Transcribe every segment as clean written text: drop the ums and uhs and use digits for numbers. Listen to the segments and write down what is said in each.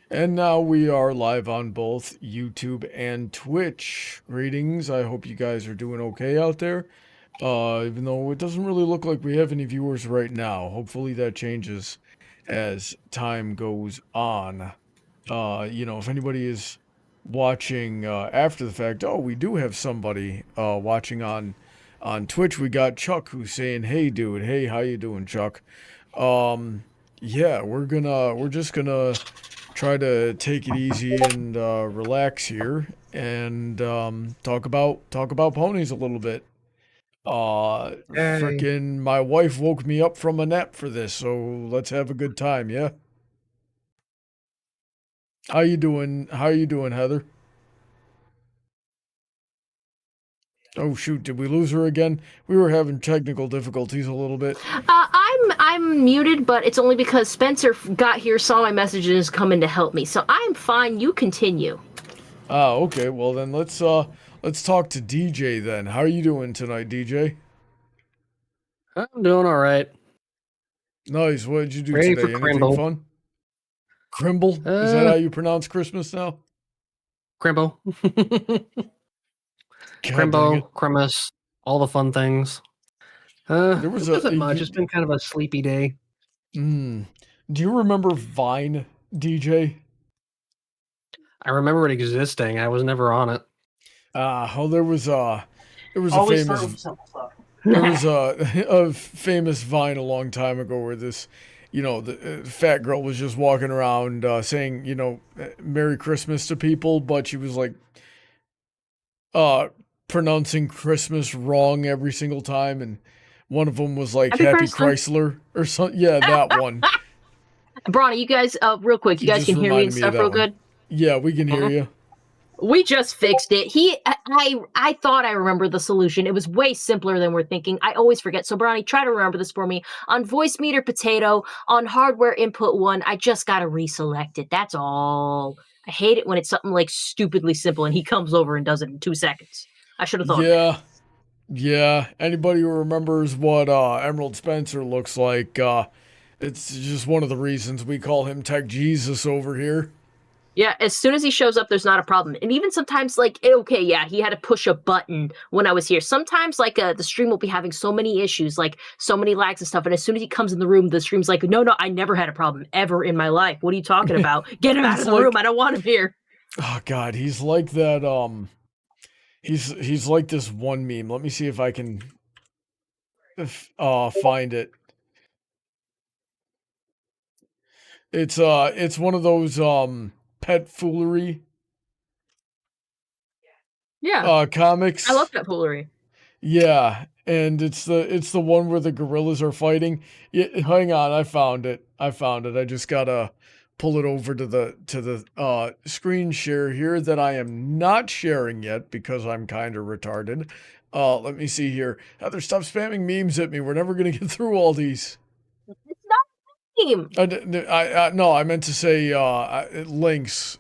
And now we are live on both YouTube and Twitch. Greetings. I hope you guys are doing okay out there. Even though it doesn't really look like we have any viewers right now. Hopefully that changes as time goes on. If anybody is watching after the fact, oh, we do have somebody watching on Twitch. We got Chuck who's saying, "Hey, dude. Hey, how you doing, Chuck?" Yeah, we're just gonna try to take it easy and relax here and talk about ponies a little bit. Frickin' my wife woke me up from a nap for this, so let's have a good time, yeah? How you doing? How you doing, Heather? Oh shoot, did we lose her again? We were having technical difficulties a little bit. I'm muted, but it's only because Spencer got here, saw my message, and is coming to help me. So I'm fine. You continue. Okay. Well then, let's talk to DJ then. How are you doing tonight, DJ? I'm doing all right. Nice. What did you do Ready today? for Anything Crimble. fun? Crimble? Is that how you pronounce Christmas now? Crimbo. Crimbo, Crimus, all the fun things. There wasn't much. It's been kind of a sleepy day. Do you remember Vine, DJ? I remember it existing. I was never on it. There was a famous Vine a long time ago where this, the fat girl was just walking around saying, Merry Christmas to people, but she was like, pronouncing Christmas wrong every single time, and one of them was like Happy Chrysler or something. Yeah, that one. Brony, you guys, real quick, you guys can hear me and stuff real good? Yeah, we can hear you. We just fixed it. I thought I remembered the solution. It was way simpler than we're thinking. I always forget. So, Brony, try to remember this for me. On voice meter potato, on hardware input 1, I just got to reselect it. That's all. I hate it when it's something like stupidly simple and he comes over and does it in 2 seconds. I should have thought. Yeah. Anybody who remembers what Emerald Spencer looks like, it's just one of the reasons we call him Tech Jesus over here. Yeah, as soon as he shows up, there's not a problem. And even sometimes, like, okay, yeah, he had to push a button when I was here. Sometimes, like, the stream will be having so many issues, like, so many lags and stuff. And as soon as he comes in the room, the stream's like, no, I never had a problem ever in my life. What are you talking about? Get him out of the room. I don't want him here. Oh, God, he's like that, he's like this one meme. Let me see if I can find it. It's one of those, pet foolery comics. I love pet foolery. Yeah, and it's the one where the gorillas are fighting. Yeah, hang on, I found it. I just gotta pull it over to the screen share here that I am not sharing yet because I'm kind of retarded. Let me see here. Heather, stop spamming memes at me. We're never gonna get through all these. It's not a meme. No, I meant to say links.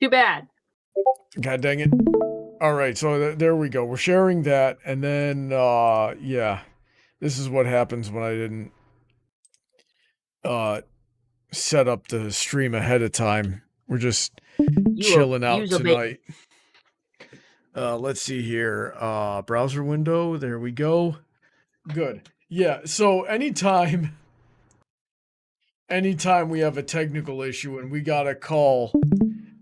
Too bad. God dang it. All right, so there we go. We're sharing that, and then, yeah. This is what happens when I didn't set up the stream ahead of time. We're just chilling out tonight. Let's see here. Browser window, there we go. Good. Yeah, so anytime we have a technical issue and we gotta call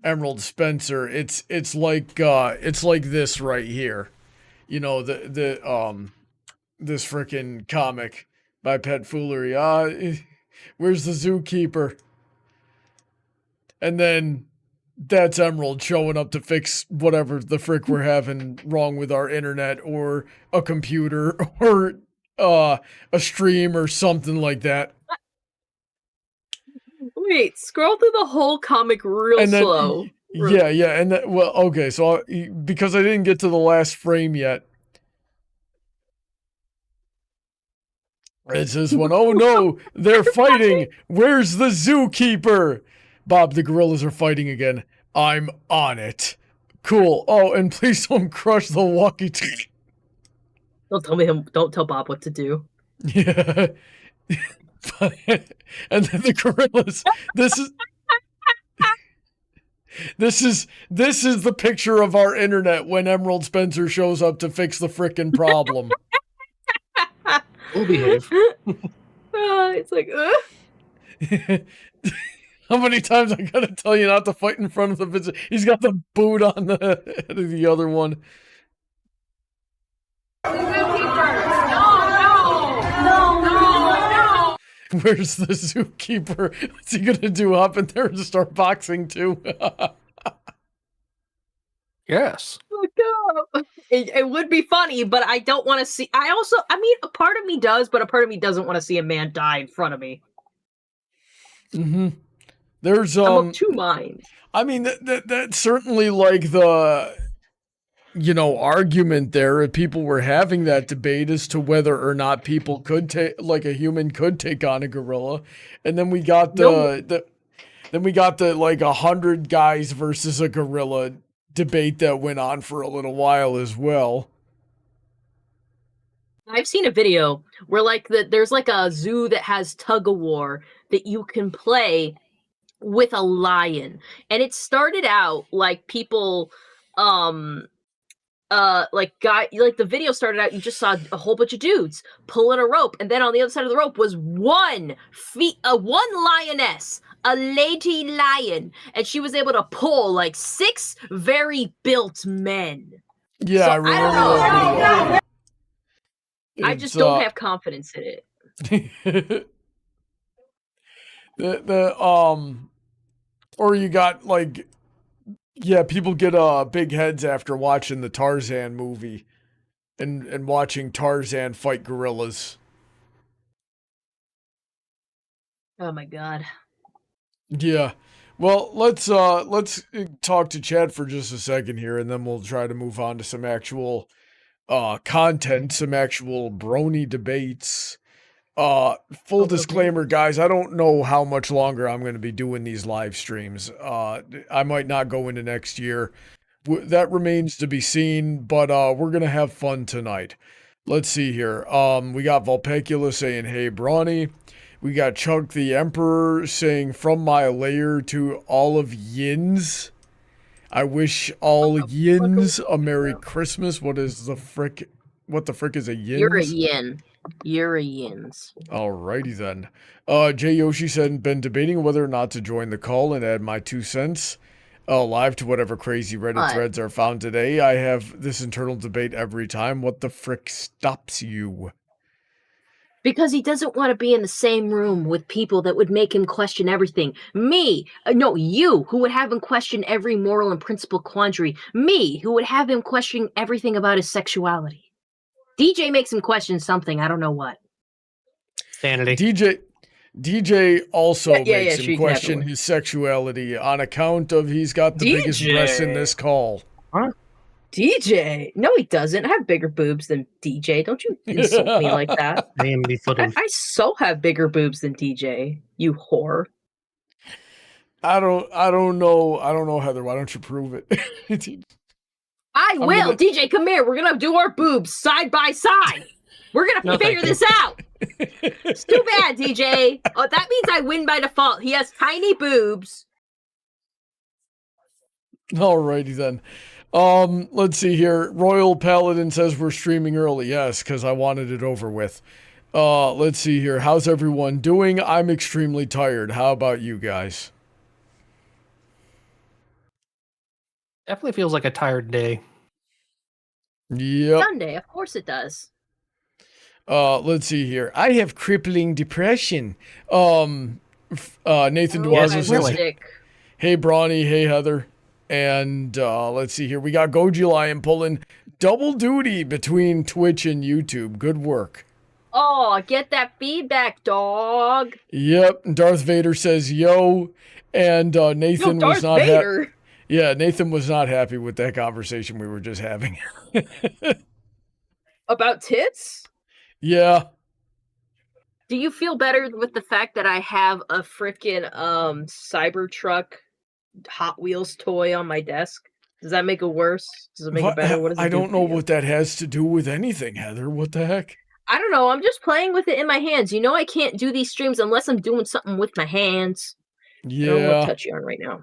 Emerald Spencer, it's like this right here. This frickin' comic by Pet Foolery. Where's the zookeeper? And then that's Emerald showing up to fix whatever the frick we're having wrong with our internet or a computer or a stream or something like that. Wait, scroll through the whole comic real slow. Yeah, and that, well, okay, so because I didn't get to the last frame yet, it says one, oh no, they're fighting, where's the zookeeper? Bob, the gorillas are fighting again. I'm on it. Cool. Oh, and please don't crush the walkie-talkie. Don't tell Bob what to do. Yeah. And then the gorillas, this is This is the picture of our internet when Emerald Spencer shows up to fix the frickin' problem. We'll behave. It's like, How many times I gotta tell you not to fight in front of the visitor? He's got the boot on the head of the other one. No. Where's the zookeeper? What's he gonna do? Hop in there and start boxing too? Yes. It would be funny, but I don't want to see. I mean, a part of me does, but a part of me doesn't want to see a man die in front of me. Mm-hmm. There's I'm of two minds. I mean, that's certainly like the, argument there. If people were having that debate as to whether or not people could take, like a human could take on a gorilla, and then we got the 100 guys versus a gorilla debate that went on for a little while as well. I've seen a video where there's like a zoo that has tug of war that you can play with a lion, and it started out like people the video started out, you just saw a whole bunch of dudes pulling a rope, and then on the other side of the rope was one lioness, a lady lion, and she was able to pull like 6 very built men. Yeah, so, I remember that video. I just don't have confidence in it. Or you got people get big heads after watching the Tarzan movie and watching Tarzan fight gorillas. Oh my god. Yeah. Well, let's talk to Chad for just a second here, and then we'll try to move on to some actual content, some actual Brony debates. Full disclaimer, guys, I don't know how much longer I'm going to be doing these live streams. I might not go into next year. That remains to be seen, but we're going to have fun tonight. Let's see here. We got Vulpecula saying, "Hey, Brony." We got Chunk the Emperor saying, "From my lair to all of yins. I wish all yins a Merry Christmas." What the frick is a yins? You're a yin. You're a yins. Alrighty then. Jay Yoshi said, "Been debating whether or not to join the call and add my 2 cents live to whatever crazy Reddit threads are found today. I have this internal debate every time. What the frick stops you?" Because he doesn't want to be in the same room with people that would make him question everything. Me, you, who would have him question every moral and principle quandary. Me, who would have him question everything about his sexuality. DJ makes him question something, I don't know what. Sanity. DJ also makes him question his sexuality on account of he's got the biggest breasts in this call. Huh? DJ? No, he doesn't. I have bigger boobs than DJ. Don't you insult me like that. I so have bigger boobs than DJ, you whore. I don't know, Heather. Why don't you prove it? I will. DJ, come here. We're gonna do our boobs side by side. We're gonna figure this out. It's too bad, DJ. Oh, that means I win by default. He has tiny boobs. Alrighty then. Let's see here. Royal Paladin says we're streaming early. Yes, because I wanted it over with. Let's see here. How's everyone doing? I'm extremely tired. How about you guys? Definitely feels like a tired day. Yep. Sunday, of course it does. Let's see here. I have crippling depression. Nathan Dwaza says, "Hey, Brony. Hey, Heather." And let's see here. We got Goji Lion pulling double duty between Twitch and YouTube. Good work. Oh, get that feedback, dog. Yep. Darth Vader says, "Yo." And Nathan was not happy. Yeah, Nathan was not happy with that conversation we were just having. About tits? Yeah. Do you feel better with the fact that I have a freaking Cybertruck Hot Wheels toy on my desk? Does that make it worse? Does it make it better? What does it I don't know what that has to do with anything, Heather. What the heck? I don't know. I'm just playing with it in my hands. You know I can't do these streams unless I'm doing something with my hands. Yeah. I don't know what touch you on right now.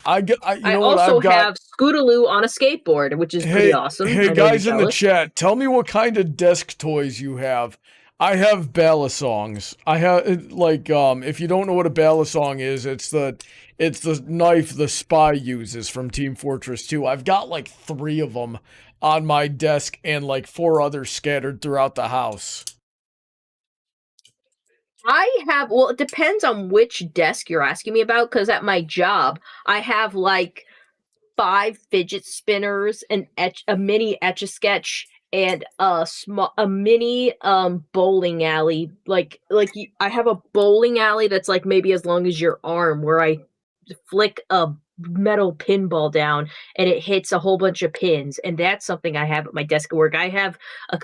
I also have Scootaloo on a skateboard, which is pretty awesome. Hey, guys in the chat, tell me what kind of desk toys you have. I have balisongs. I have, like, if you don't know what a balisong is, it's the knife the spy uses from Team Fortress 2. I've got, like, 3 of them on my desk and, like, 4 others scattered throughout the house. Well, it depends on which desk you're asking me about, because at my job, I have, like, 5 fidget spinners, a mini Etch-a-Sketch, and a mini bowling alley. I have a bowling alley that's, like, maybe as long as your arm, where I flick a metal pinball down and it hits a whole bunch of pins, and that's something I have at my desk at work. I have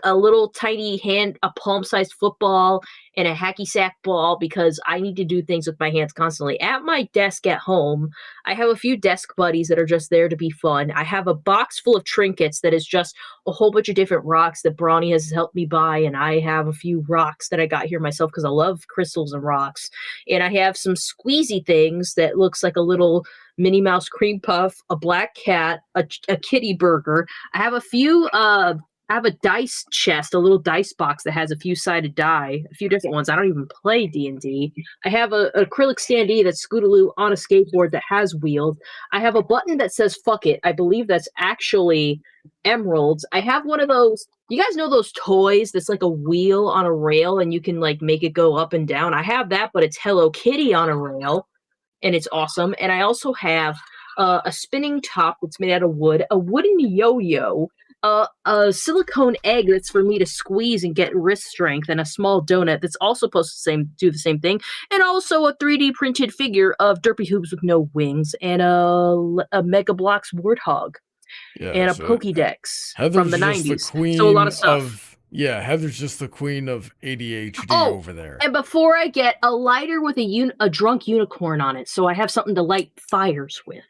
a little tiny a palm-sized football and a hacky sack ball because I need to do things with my hands constantly. At my desk at home, I have a few desk buddies that are just there to be fun. I have a box full of trinkets that is just a whole bunch of different rocks that Brony has helped me buy, and I have a few rocks that I got here myself because I love crystals and rocks. And I have some squeezy things that looks like a little Minnie Mouse cream puff, a black cat, a kitty burger. I have a few I have a dice chest, a little dice box that has a few sided die, a few different ones. I don't even play D&D. I have an acrylic standee that's Scootaloo on a skateboard that has wheels. I have a button that says fuck it. I believe that's actually emeralds. I have one of those, you guys know those toys that's like a wheel on a rail and you can like make it go up and down? I have that, but it's Hello Kitty on a rail and it's awesome. And I also have a spinning top that's made out of wood, a wooden yo-yo, a silicone egg that's for me to squeeze and get wrist strength, and a small donut that's also supposed to do the same thing, and also a 3D printed figure of Derpy Hoops with no wings, and a Mega Bloks Warthog, and a Pokédex from the 90s. So a lot of stuff. Heather's just the queen of ADHD over there. And before I get a lighter with a drunk unicorn on it, so I have something to light fires with.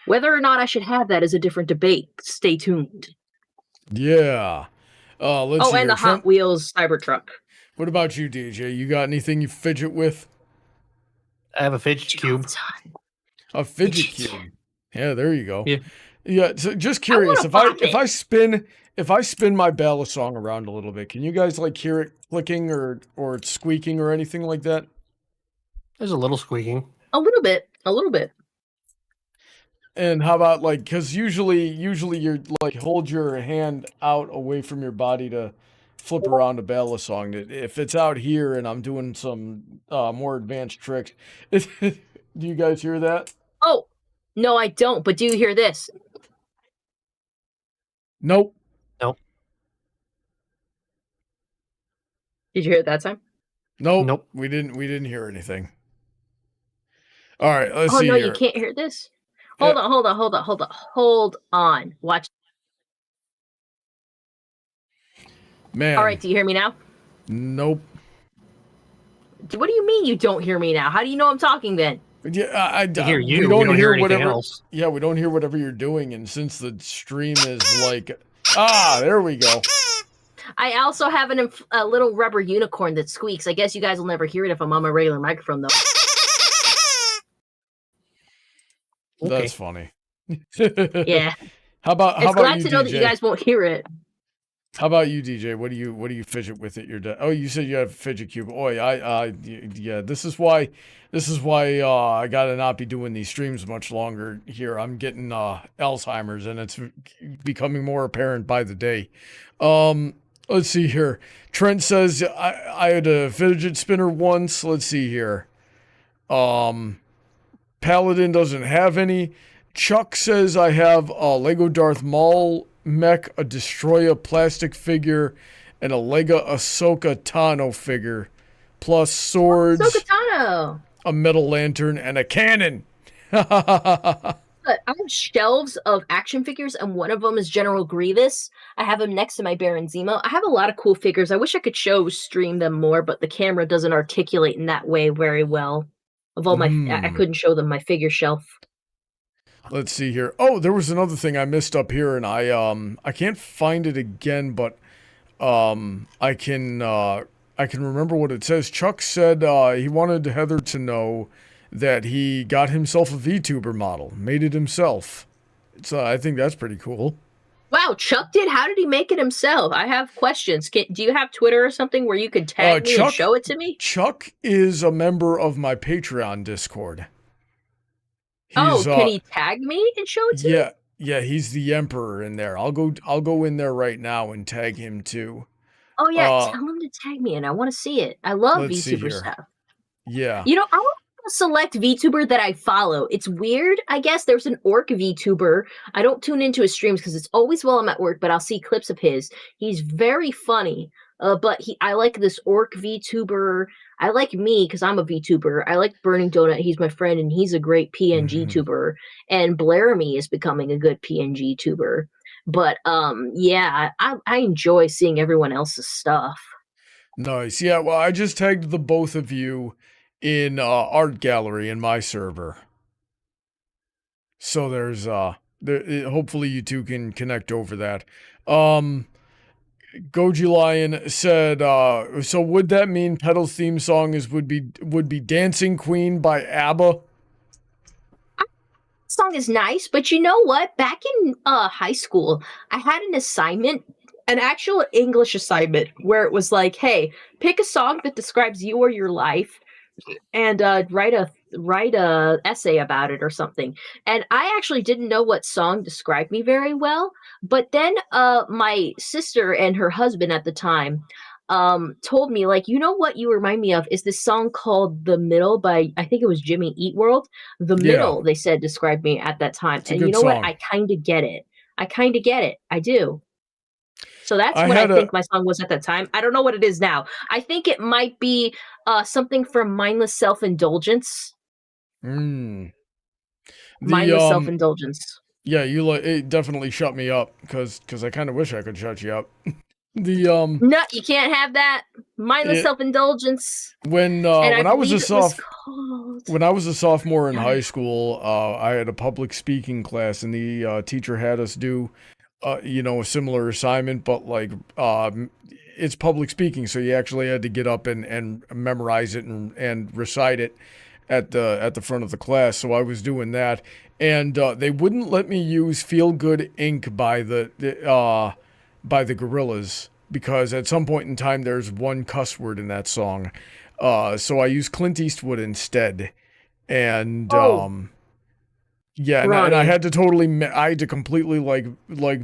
Whether or not I should have that is a different debate. Stay tuned. Yeah. Let's see and the Hot Wheels Cybertruck. What about you, DJ? You got anything you fidget with? I have a fidget cube. A fidget cube. Yeah, there you go. Yeah. So just curious, if I spin my balisong around a little bit, can you guys like hear it clicking or squeaking or anything like that? There's a little squeaking. A little bit. And how about like, because usually you're like hold your hand out away from your body to flip around a balisong. If it's out here and I'm doing some more advanced tricks, do you guys hear that? Oh, no, I don't. But do you hear this? Nope. Did you hear it that time? Nope. We didn't hear anything. All right, let's see. Oh no, here. You can't hear this. Hold on. Watch. Man. All right, do you hear me now? Nope. What do you mean you don't hear me now? How do you know I'm talking then? Yeah, I hear you. We don't hear anything else. Yeah, we don't hear whatever you're doing, and since the stream is like, there we go. I also have a little rubber unicorn that squeaks. I guess you guys will never hear it if I'm on my regular microphone, though. Okay. That's funny. Yeah. How about you, glad to know DJ? That you guys won't hear it. How about you, DJ? What do you fidget with at your desk? Oh, you said you have a fidget cube. Oh, yeah. This is why I gotta not be doing these streams much longer here. I'm getting Alzheimer's, and it's becoming more apparent by the day. Let's see here. Trent says I had a fidget spinner once. Let's see here. Paladin doesn't have any. Chuck says I have a Lego Darth Maul mech, a Destroya plastic figure, and a Lego Ahsoka Tano figure, plus swords, Ahsoka-Tano, a metal lantern, and a cannon. I have shelves of action figures, and one of them is General Grievous. I have him next to my Baron Zemo. I have a lot of cool figures. I wish I could stream them more, but the camera doesn't articulate in that way very well. Of all my, I couldn't show them my figure shelf. Let's see here. Oh, there was another thing I missed up here, and I can't find it again, but I can remember what it says. Chuck said he wanted Heather to know that he got himself a VTuber model, made it himself. So I think that's pretty cool. Wow, Chuck did? How did he make it himself? I have questions. Do you have Twitter or something where you could tag me and show it to me? Chuck is a member of my Patreon Discord. Can he tag me and show it to me? Yeah, he's the Emperor in there. I'll go in there right now and tag him too. Oh yeah, tell him to tag me, and I want to see it. I love VTuber stuff. Yeah. You know, I want to select VTuber that I follow. It's weird, I guess. There's an orc VTuber. I don't tune into his streams because it's always while I'm at work, but I'll see clips of his. He's very funny. But I like this orc VTuber. I like me because I'm a VTuber. I like Burning Donut. He's my friend, and he's a great PNG tuber. And Blairmy is becoming a good PNG tuber. But yeah, I enjoy seeing everyone else's stuff. Nice. Yeah, well, I just tagged the both of you in Art Gallery in my server. So there's hopefully you two can connect over that. Goji Lion said, so would that mean Petals' theme song would be Dancing Queen by ABBA? Song is nice, but you know what? Back in high school, I had an assignment, an actual English assignment, where it was like, hey, pick a song that describes you or your life, and write a essay about it or something. And I actually didn't know what song described me very well, but then my sister and her husband at the time told me, like, you know what you remind me of is this song called The Middle by, I think it was Jimmy Eat World. The Middle, they said, described me at that time. And you know what? I kind of get it. I do. So that's what I think my song was at that time. I don't know what it is now. I think it might be something from Mindless Self-Indulgence. Mindless Self-Indulgence. Yeah, it definitely shut me up because I kind of wish I could shut you up. No, you can't have that. Mindless Self-Indulgence. When I was a sophomore in high school, I had a public speaking class, and the teacher had us do a similar assignment, but like it's public speaking, so you actually had to get up and memorize it and recite it at the front of the class. So I was doing that, and they wouldn't let me use Feel Good Inc. by the Gorillas, because at some point in time there's one cuss word in that song. So I used Clint Eastwood instead, and yeah, and I had to completely like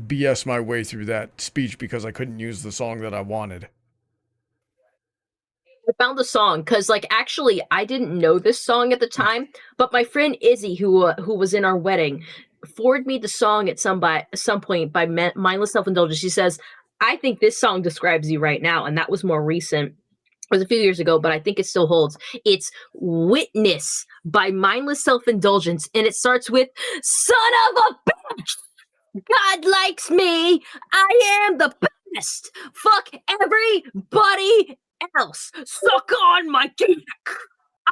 BS my way through that speech because I couldn't use the song that I wanted. I found the song because, like, actually, I didn't know this song at the time, but my friend Izzy, who was in our wedding, forwarded me the song at some point by Mindless Self-Indulgence. She says, I think this song describes you right now, and that was more recent. It was a few years ago, but I think it still holds. It's Witness by Mindless Self-Indulgence, and it starts with, son of a bitch! God likes me! I am the best! Fuck everybody else! Suck on my dick!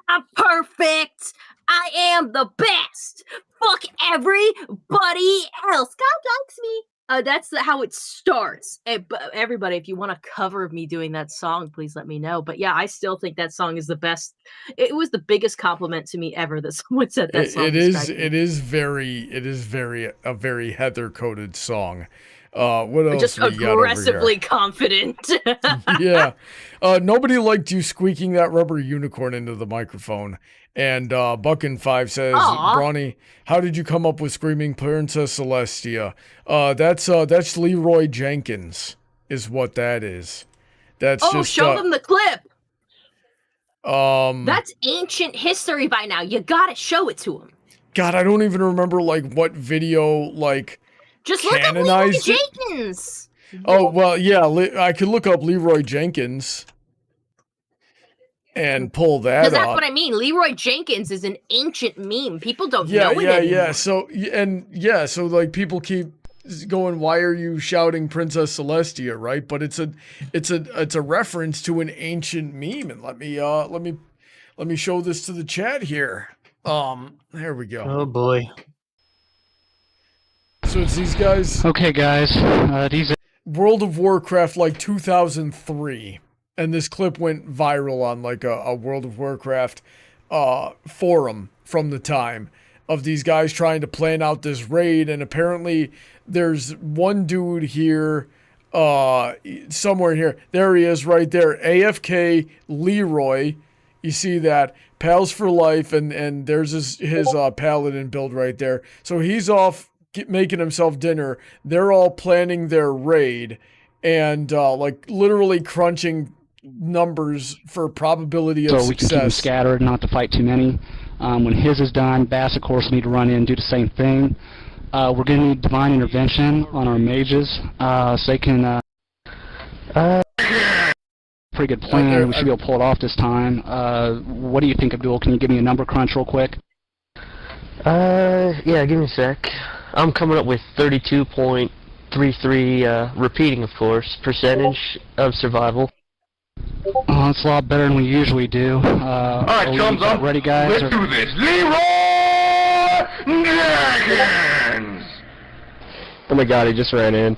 I'm perfect! I am the best! Fuck everybody else! God likes me! That's how it starts. Everybody, if you want a cover of me doing that song, please let me know. But yeah, I still think that song is the best. It was the biggest compliment to me ever that someone said that song. It is a very Heather coded song. What else? Just aggressively confident. Yeah. Nobody liked you squeaking that rubber unicorn into the microphone. And Buckin5 says, Brony, how did you come up with Screaming Princess Celestia? That's Leroy Jenkins, is what that is. That's just show them the clip. That's ancient history by now. You gotta show it to him. God, I don't even remember like what video just look up Leroy Jenkins. Oh well, yeah, I could look up Leroy Jenkins and pull that up. Because that's what I mean. Leroy Jenkins is an ancient meme. People don't know it anymore. Yeah. So like people keep going, why are you shouting Princess Celestia, right? But it's a reference to an ancient meme. And let me show this to the chat here. There we go. Oh boy. So it's these guys. Okay, guys. These World of Warcraft 2003. And this clip went viral on a World of Warcraft forum from the time of these guys trying to plan out this raid, and apparently there's one dude here, somewhere here. There he is right there, AFK Leroy. You see that? Pals for life, and there's his paladin build right there. So he's off making himself dinner. They're all planning their raid and like literally crunching numbers for probability of success. So we can keep them scattered, not to fight too many. When his is done, Bass, of course, need to run in and do the same thing. We're going to need divine intervention on our mages, so they can... pretty good plan. We should be able to pull it off this time. What do you think, Abdul? Can you give me a number crunch real quick? Yeah, give me a sec. I'm coming up with 32.33, repeating, of course, percentage of survival. Oh, that's a lot better than we usually do. Alright, thumbs up. Ready, guys? Let's do this. Leroy Dragons! Oh my god, he just ran in.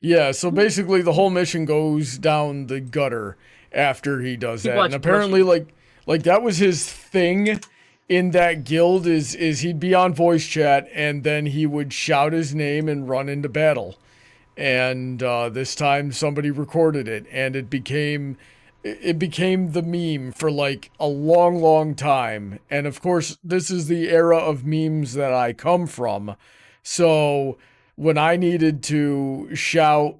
Yeah, so basically the whole mission goes down the gutter after he does that. And apparently, like that was his thing in that guild is he'd be on voice chat and then he would shout his name and run into battle. And this time somebody recorded it, and it became the meme for like a long time. And of course, this is the era of memes that I come from. So when I needed to shout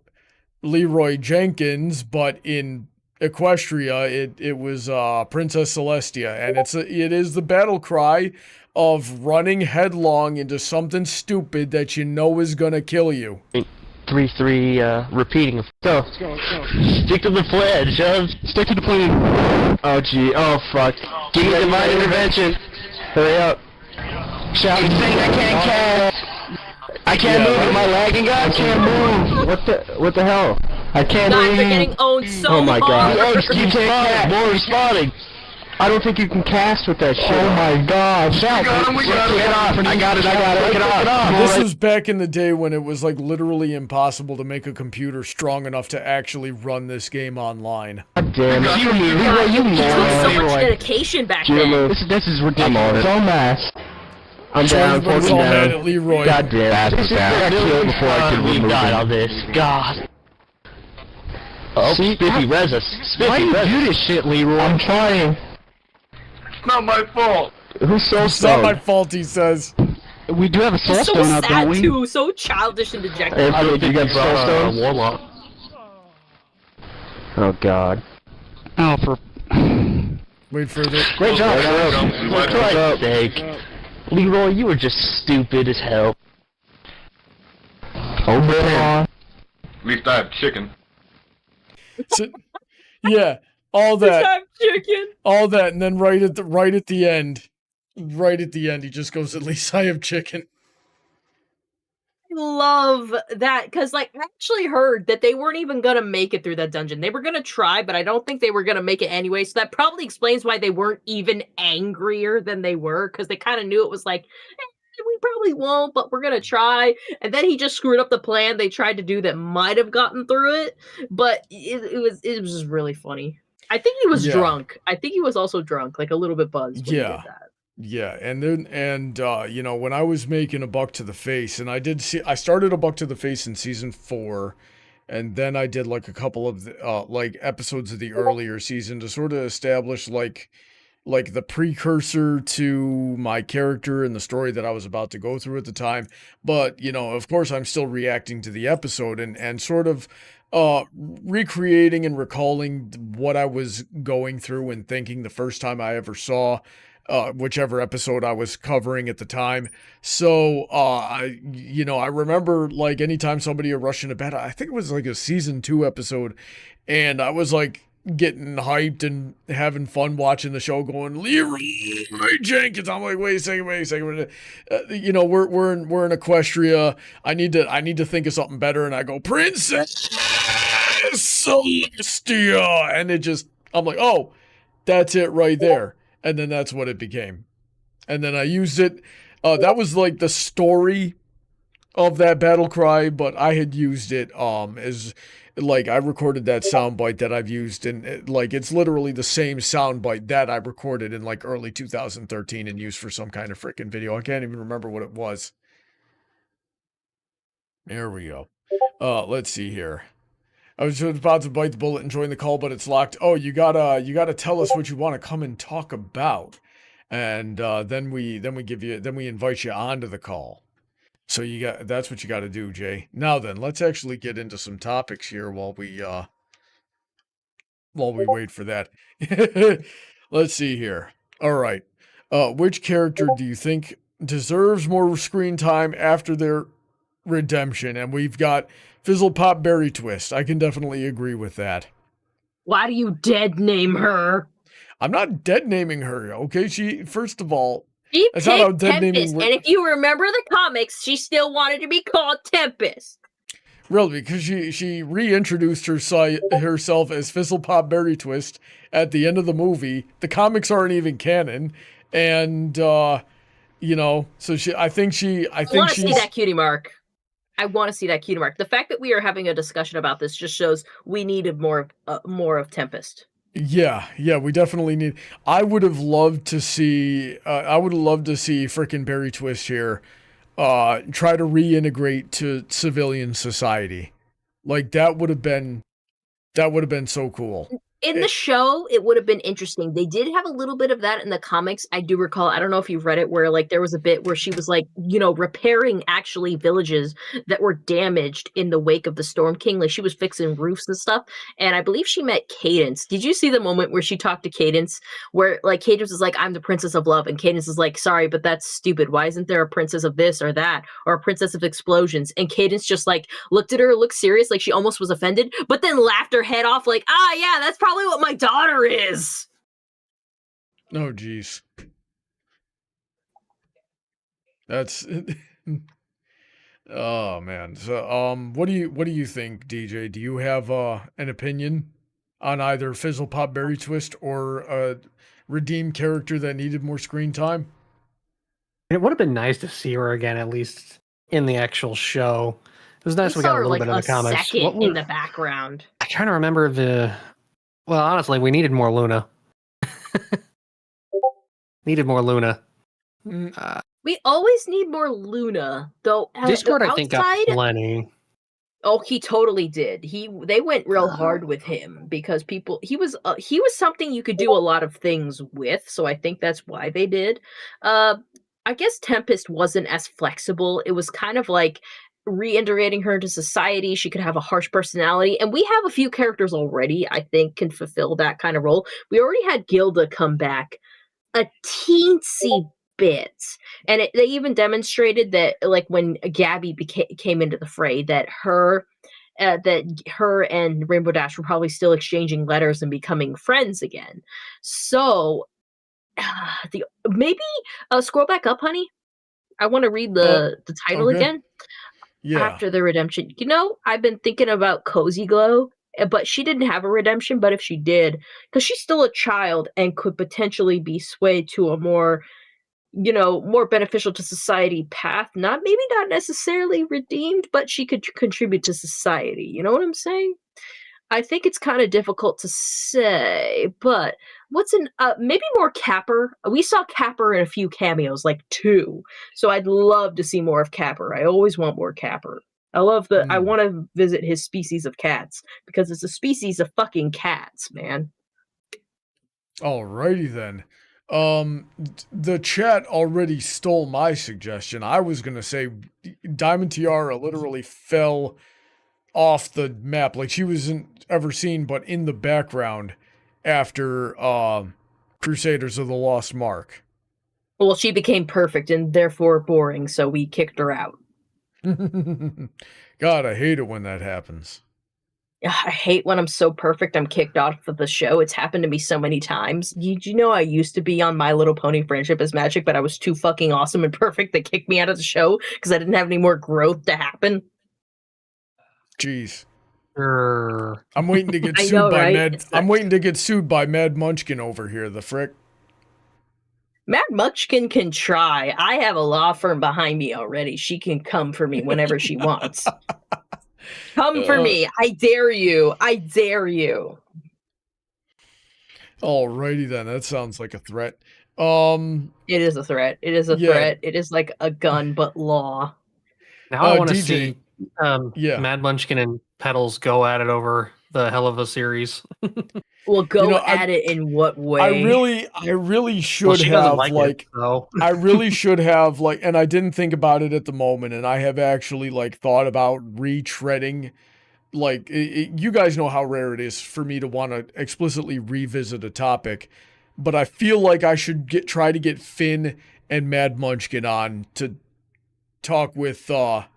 Leroy Jenkins, but in Equestria, it was Princess Celestia, and it is the battle cry of running headlong into something stupid that you know is gonna kill you. 3-3, repeating. So, stick to the plan, Shove. Stick to the plan. Oh gee, oh fuck. Give me divine intervention. Hurry up. Shout. He's saying I can't cast. I can't move. Am I lagging, guys? I can't move. What the hell? I can't move. Guys are getting owned so Oh my god. hard. You can't cast. More responding. I don't think you can cast with that shit. Oh my god. Shout. We got him. I got it. Take it off. This was back in the day when it was like literally impossible to make a computer strong enough to actually run this game online. God damn it. You took so much dedication back then. This is ridiculous. So mass. I'm down. Everybody's all mad at Leroy. God damn. This is ridiculous. Before I can remove all this. God. Oh, Spiffy res us. Why do you do this shit, Leroy? I'm trying. It's not my fault. Who's so It's not my fault, he says. We do have a soul It's so stone up, don't sad we? too, so childish and dejected. Hey, I don't think you got soul stones? Warlock. Oh god. Oh, for... Wait for the... Great job, for Christ's sake. Leroy, you were just stupid as hell. Over At least I have chicken. So, yeah, all that. Chicken. All that, and then right at the end, he just goes, "At least I have chicken." I love that because, like, I actually heard that they weren't even gonna make it through that dungeon. They were gonna try, but I don't think they were gonna make it anyway. So that probably explains why they weren't even angrier than they were, because they kind of knew it was like, we probably won't, but we're gonna try. And then he just screwed up the plan they tried to do that might have gotten through it. But it was just really funny. I think he was drunk. I think he was also drunk, like a little bit buzzed when he did that. Yeah, and you know, when I was making a buck to the face, and I started a buck to the face in season 4, and then I did like a couple of like episodes of the earlier season to sort of establish like the precursor to my character and the story that I was about to go through at the time. But, you know, of course I'm still reacting to the episode and sort of recreating and recalling what I was going through and thinking the first time I ever saw whichever episode I was covering at the time. So, I remember like anytime somebody would rush into bed, I think it was like a season 2 episode, and I was like getting hyped and having fun watching the show, going, Leroy Jenkins. I'm like, wait a second. You know, we're in Equestria. I need to think of something better, and I go, Princess Celestia, and I'm like, oh, that's it right there. And then that's what it became. And then I used it. That was like the story of that battle cry, but I had used it as like I recorded that soundbite that I've used, and like it's literally the same soundbite that I recorded in like early 2013 and used for some kind of freaking video. I can't even remember what it was. There we go. Let's see here. I was just about to bite the bullet and join the call, but it's locked. Oh, you gotta tell us what you want to come and talk about, and then we invite you onto the call. So that's what you got to do, Jay. Now then, let's actually get into some topics here while we wait for that. Let's see here. All right. Which character do you think deserves more screen time after their redemption? And we've got Fizzle Pop Berry Twist. I can definitely agree with that. Why do you dead name her? I'm not dead naming her, okay? She, first of all, she that's not how dead naming works. And if you remember the comics, she still wanted to be called Tempest. Really, because she reintroduced herself as Fizzle Pop Berry Twist at the end of the movie. The comics aren't even canon, and you know, so I think I want to see that cutie mark. I want to see that cutie mark. The fact that we are having a discussion about this just shows we needed more of Tempest. Yeah, we definitely need. I would have loved to see. I would have loved to see frickin' Berry Twist here. Try to reintegrate to civilian society. Like that would have been so cool. In the show, it would have been interesting. They did have a little bit of that in the comics. I do recall, I don't know if you've read it, where like there was a bit where she was like, you know, repairing actually villages that were damaged in the wake of the Storm King. Like she was fixing roofs and stuff. And I believe she met Cadence. Did you see the moment where she talked to Cadence, where like Cadence is like, I'm the princess of love. And Cadence is like, sorry, but that's stupid. Why isn't there a princess of this or that? Or a princess of explosions? And Cadence just like looked at her, looked serious, like she almost was offended, but then laughed her head off like, yeah, that's probably what my daughter is. Oh geez. That's oh man. So what do you think, DJ? Do you have an opinion on either Fizzle Pop Berry Twist or a redeemed character that needed more screen time? It would have been nice to see her again, at least in the actual show. It was nice we got a little bit of the comics. Second in the background. I'm trying to remember the. Well, honestly, we needed more Luna. Needed more Luna. We always need more Luna, though. Discord, I think, got plenty. Oh, he totally did. They went real hard with him because he was something you could do a lot of things with. So I think that's why they did. I guess Tempest wasn't as flexible. It was kind of like reintegrating her into society. She could have a harsh personality, and we have a few characters already I think can fulfill that kind of role. We already had Gilda come back a teensy bit, and they even demonstrated that like when Gabby came into the fray that her and Rainbow Dash were probably still exchanging letters and becoming friends again. So maybe scroll back up, honey. I want to read the title again. Yeah. After the redemption. You know, I've been thinking about Cozy Glow, but she didn't have a redemption. But if she did, because she's still a child and could potentially be swayed to a more, you know, more beneficial to society path. Maybe not necessarily redeemed, but she could contribute to society. You know what I'm saying? I think it's kind of difficult to say, but maybe more Capper. We saw Capper in a few cameos, like 2. So I'd love to see more of Capper. I always want more Capper. I want to visit his species of cats because it's a species of fucking cats, man. Alrighty then. The chat already stole my suggestion. I was gonna say Diamond Tiara literally fell off the map. Like she wasn't ever seen but in the background after Crusaders of the Lost Mark. Well, she became perfect and therefore boring, so we kicked her out. God, I hate it when that happens. I hate when I'm so perfect I'm kicked off of the show. It's happened to me so many times. Did you know I used to be on My Little Pony Friendship is Magic, but I was too fucking awesome and perfect that kicked me out of the show because I didn't have any more growth to happen? Jeez. I'm waiting to get sued by Mad. I'm waiting to get sued by Mad Munchkin over here. The frick. Mad Munchkin can try. I have a law firm behind me already. She can come for me whenever she wants. Come for me. I dare you. I dare you. Alrighty then. That sounds like a threat. It is a threat. It is a threat. It is like a gun, but law. Now I want to DJ, see Mad Munchkin and Petals go at it over the hell of a series. Well, go at it in what way? I really should have like I really should have like, and I didn't think about it at the moment, and I have actually like thought about retreading. Like you guys know how rare it is for me to want to explicitly revisit a topic, but I feel like I should try to get Finn and Mad Munchkin on to talk with Heather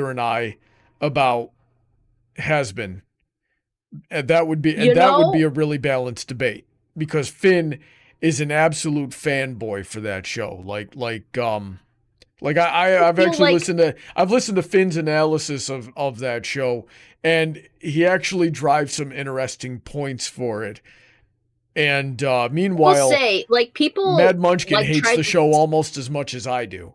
and I about Has-Been. And that would be would be a really balanced debate, because Finn is an absolute fanboy for that show. I've actually listened to Finn's analysis of that show, and he actually drives some interesting points for it. And meanwhile, Mad Munchkin hates the show almost as much as I do.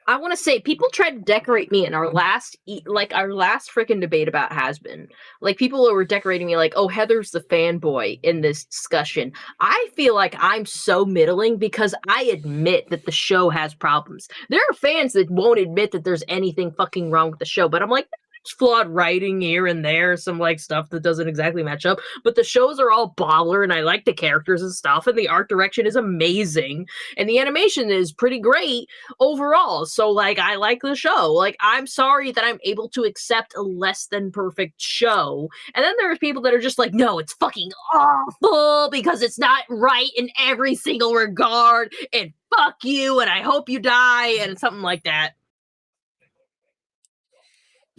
I want to say, people tried to decorate me in our last freaking debate about Has-Been. Like, people were decorating me like, oh, Heather's the fanboy in this discussion. I feel like I'm so middling because I admit that the show has problems. There are fans that won't admit that there's anything fucking wrong with the show, but I'm like, there's flawed writing here and there, some like stuff that doesn't exactly match up, but the shows are all baller, and I like the characters and stuff, and the art direction is amazing, and the animation is pretty great overall. So like, I like the show. Like, I'm sorry that I'm able to accept a less than perfect show. And then there's people that are just like, no, it's fucking awful because it's not right in every single regard, and fuck you, and I hope you die, and something like that.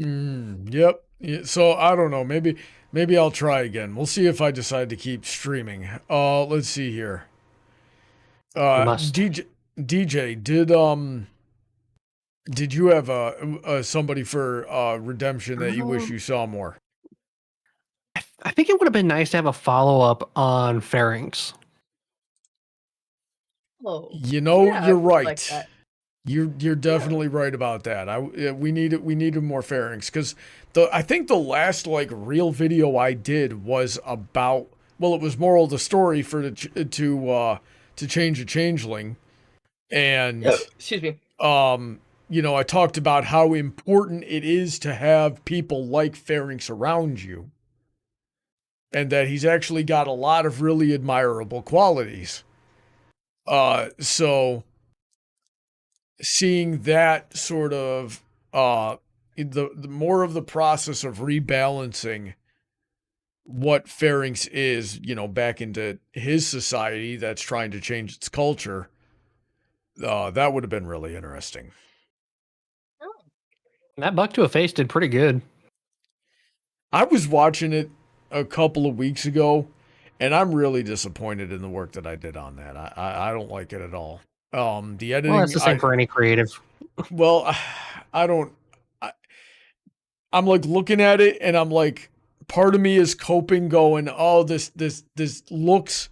Yep. So I don't know. Maybe I'll try again. We'll see if I decide to keep streaming. Let's see here. DJ, did you have somebody for redemption that you wish you saw more? I think it would have been nice to have a follow-up on Pharynx. Oh, you're right. Like you're definitely right about that. We needed more Pharynx, because I think the last like real video I did was about, well, it was moral of the story for to change a changeling, and excuse me. I talked about how important it is to have people like Pharynx around you, and that he's actually got a lot of really admirable qualities. So seeing that sort of the more of the process of rebalancing what Pharynx is, back into his society that's trying to change its culture, that would have been really interesting. That Buck to a Face did pretty good. I was watching it a couple of weeks ago, and I'm really disappointed in the work that I did on that. I don't like it at all. The editing. Well, that's the same for any creative. Well, I'm like looking at it, and I'm like, part of me is coping, going, oh, this looks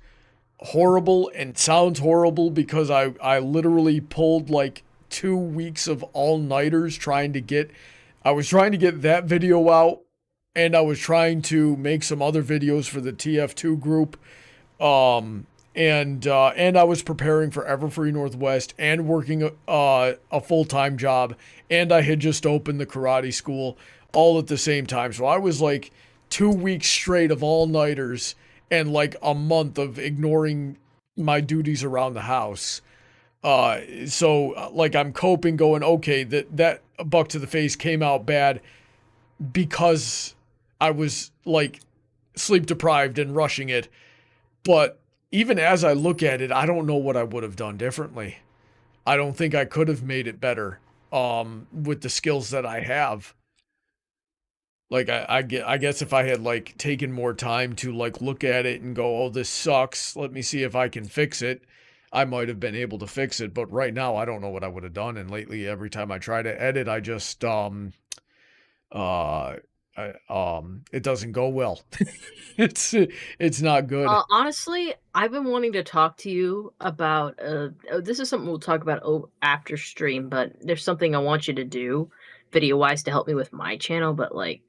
horrible and sounds horrible, because I literally pulled like 2 weeks of all-nighters I was trying to get that video out, and I was trying to make some other videos for the TF2 group. And I was preparing for Everfree Northwest and working a full-time job, and I had just opened the karate school all at the same time. So I was like 2 weeks straight of all-nighters and like a month of ignoring my duties around the house. So like I'm coping, going, okay, that Buck to the Face came out bad because I was like sleep deprived and rushing it. But even as I look at it, I don't know what I would have done differently. I don't think I could have made it better with the skills that I have. Like, I guess if I had like taken more time to like look at it and go, oh, this sucks, let me see if I can fix it, I might have been able to fix it. But right now, I don't know what I would have done. And lately, every time I try to edit, I just I it doesn't go well. It's not good. Honestly, I've been wanting to talk to you about this is something we'll talk about after stream, but there's something I want you to do video wise to help me with my channel, but like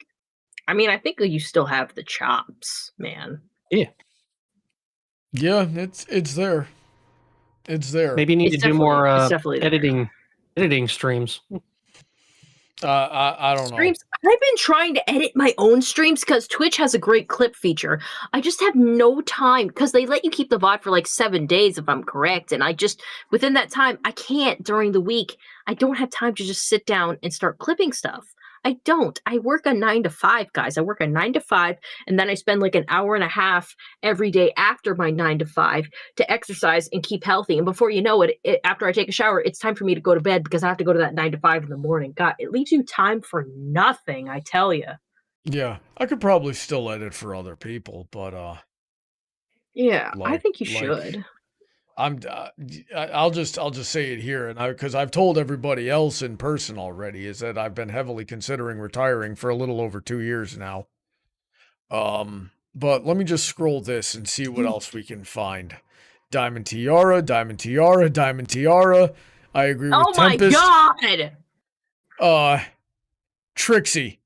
I mean, I think you still have the chops, man. Yeah. Yeah, it's there. It's there. Maybe you need It's to do more definitely editing streams. I don't know. Streams. I've been trying to edit my own streams because Twitch has a great clip feature. I just have no time because they let you keep the VOD for like 7 days if I'm correct. And I just, within that time, I can't during the week. I don't have time to just sit down and start clipping stuff. I don't. I work a 9 to 5, guys. I work a 9 to 5, and then I spend like an hour and a half every day after my 9 to 5 to exercise and keep healthy. And before you know it, after I take a shower, it's time for me to go to bed because I have to go to that 9 to 5 in the morning. God, it leaves you time for nothing, I tell you. Yeah, I could probably still edit for other people, but yeah, I like- think you like- should. I'll just say it here, and because I've told everybody else in person already, is that I've been heavily considering retiring for a little over 2 years now. But let me just scroll this and see what else we can find. Diamond Tiara, Diamond Tiara, Diamond Tiara. I agree with Tempest. Oh my god! Trixie.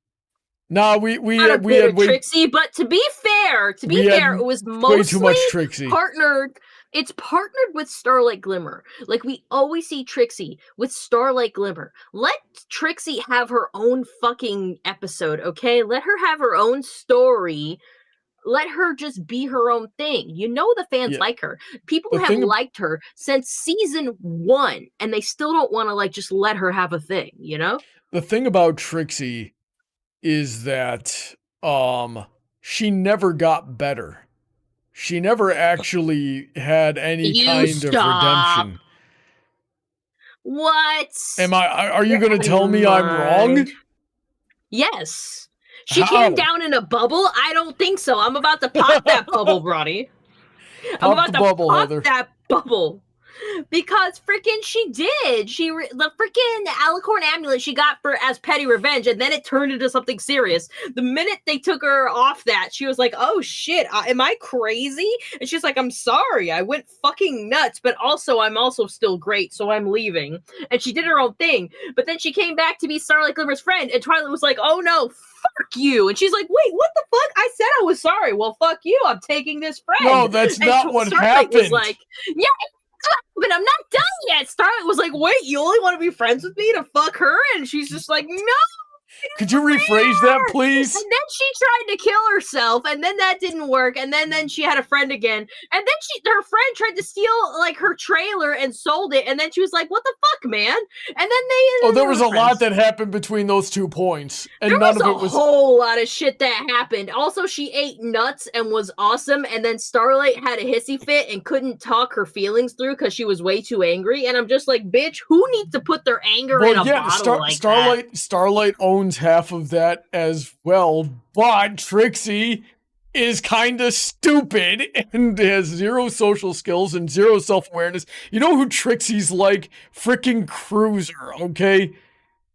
Nah, we Not a had way Trixie, but to be fair, it was way too much mostly Trixie. partnered. It's partnered with Starlight Glimmer. Like we always see Trixie with Starlight Glimmer. Let Trixie have her own fucking episode, okay? Let her have her own story. Let her just be her own thing. You know the fans like her. People have liked her since season 1, and they still don't want to like just let her have a thing, you know? The thing about Trixie is that she never got better. She never actually had any kind of redemption. What? Are you going to tell me I'm wrong? Yes. She How? came down in a bubble? I don't think so. I'm about to pop that bubble, Brony. I'm about to pop that bubble. Because freaking she did. The freaking Alicorn amulet she got for as petty revenge, and then it turned into something serious. The minute they took her off that, she was like, oh shit, am I crazy? And she's like, I'm sorry, I went fucking nuts, but also I'm also still great, so I'm leaving. And she did her own thing. But then she came back to be Starlight Glimmer's friend, and Twilight was like, oh no, fuck you. And she's like, wait, what the fuck? I said I was sorry. Well, fuck you, I'm taking this friend. No, that's not what happened. Was like, yeah, but I'm not done yet. Starlight was like, wait, you only want to be friends with me to fuck her? And she's just like, no. Could you rephrase that, please? And then she tried to kill herself, and then that didn't work, and then she had a friend again, and then her friend tried to steal like her trailer and sold it, and then she was like, what the fuck, man? And then they there was a lot that happened between those 2 points, and there none was of it was a whole lot of shit that happened. Also, she ate nuts and was awesome, and then Starlight had a hissy fit and couldn't talk her feelings through because she was way too angry, and I'm just like, bitch, who needs to put their anger in a bottle like that? Starlight owns half of that as well, but Trixie is kind of stupid and has 0 social skills and 0 self-awareness. You know who Trixie's like? Freaking Cruiser, okay?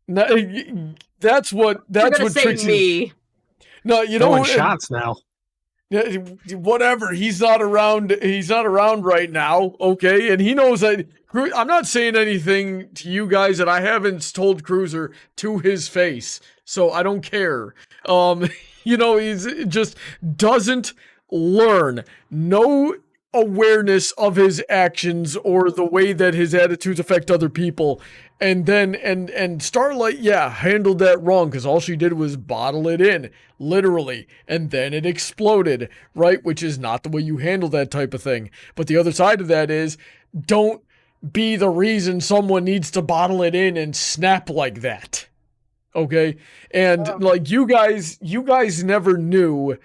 That's what Trixie. Me. No, you know shots now. Yeah, whatever. He's not around. He's not around right now. Okay, and he knows that. I'm not saying anything to you guys that I haven't told Cruiser to his face, so I don't care. He's just doesn't learn. No awareness of his actions or the way that his attitudes affect other people. And then, and Starlight, handled that wrong because all she did was bottle it in, literally, and then it exploded, right? Which is not the way you handle that type of thing. But the other side of that is, don't be the reason someone needs to bottle it in and snap like that. Okay? And like you guys never knew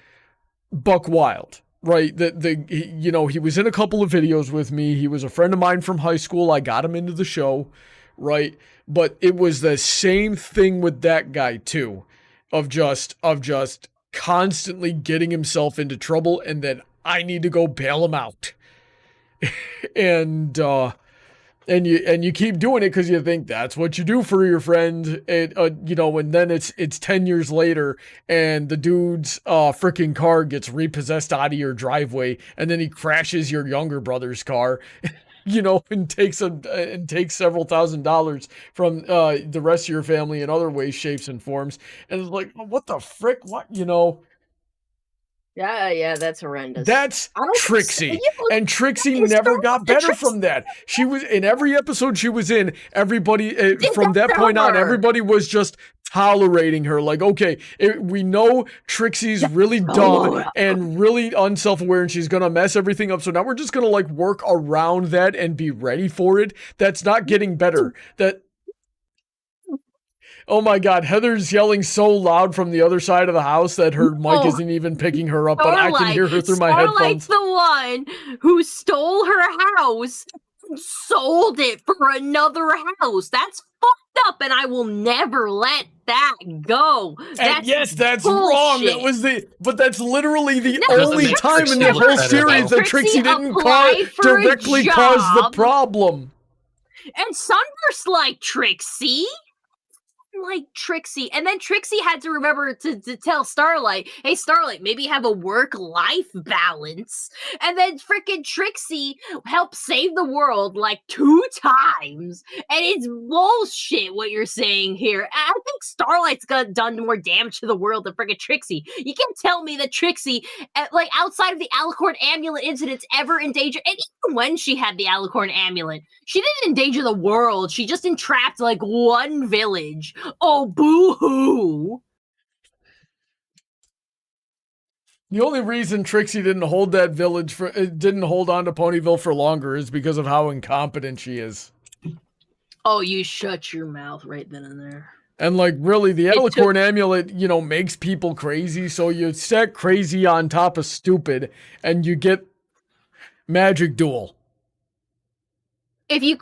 Buck Wild. Right, he was in a couple of videos with me. He was a friend of mine from high school. I got him into the show, right? But it was the same thing with that guy too, of just constantly getting himself into trouble, and then I need to go bail him out. And And you keep doing it because you think that's what you do for your friend. You know, and then it's 10 years later, and the dude's freaking car gets repossessed out of your driveway, and then he crashes your younger brother's car, you know, and takes several $1,000s from the rest of your family in other ways, shapes, and forms. And it's like, what the frick? What, you know? Yeah, that's horrendous. That's Trixie. And Trixie never got better from that. She was in every episode she was in, everybody from that point on, everybody was just tolerating her. Like, okay, we know Trixie's really dumb and really unself-aware and she's gonna mess everything up. So now we're just gonna like work around that and be ready for it. That's not getting better. Oh my God, Heather's yelling so loud from the other side of the house that her mic isn't even picking her up, but I can hear her through my headphones. Starlight's the one who stole her house and sold it for another house. That's fucked up, and I will never let that go. That's wrong. But that's literally the only time in the whole series that Trixie didn't directly cause the problem. And Sunburst like Trixie. And then Trixie had to remember to tell Starlight, hey Starlight, maybe have a work-life balance. And then freaking Trixie helped save the world like 2 times. And it's bullshit what you're saying here. I think Starlight's done more damage to the world than freaking Trixie. You can't tell me that Trixie, like outside of the Alicorn Amulet incidents, ever endangered, and even when she had the Alicorn Amulet, she didn't endanger the world. She just entrapped like one village. Oh, boo-hoo! The only reason Trixie didn't hold that village didn't hold on to Ponyville for longer is because of how incompetent she is. Oh, you shut your mouth right then and there. And like, really, the Alicorn Amulet, you know, makes people crazy. So you stack crazy on top of stupid, and you get Magic Duel. If you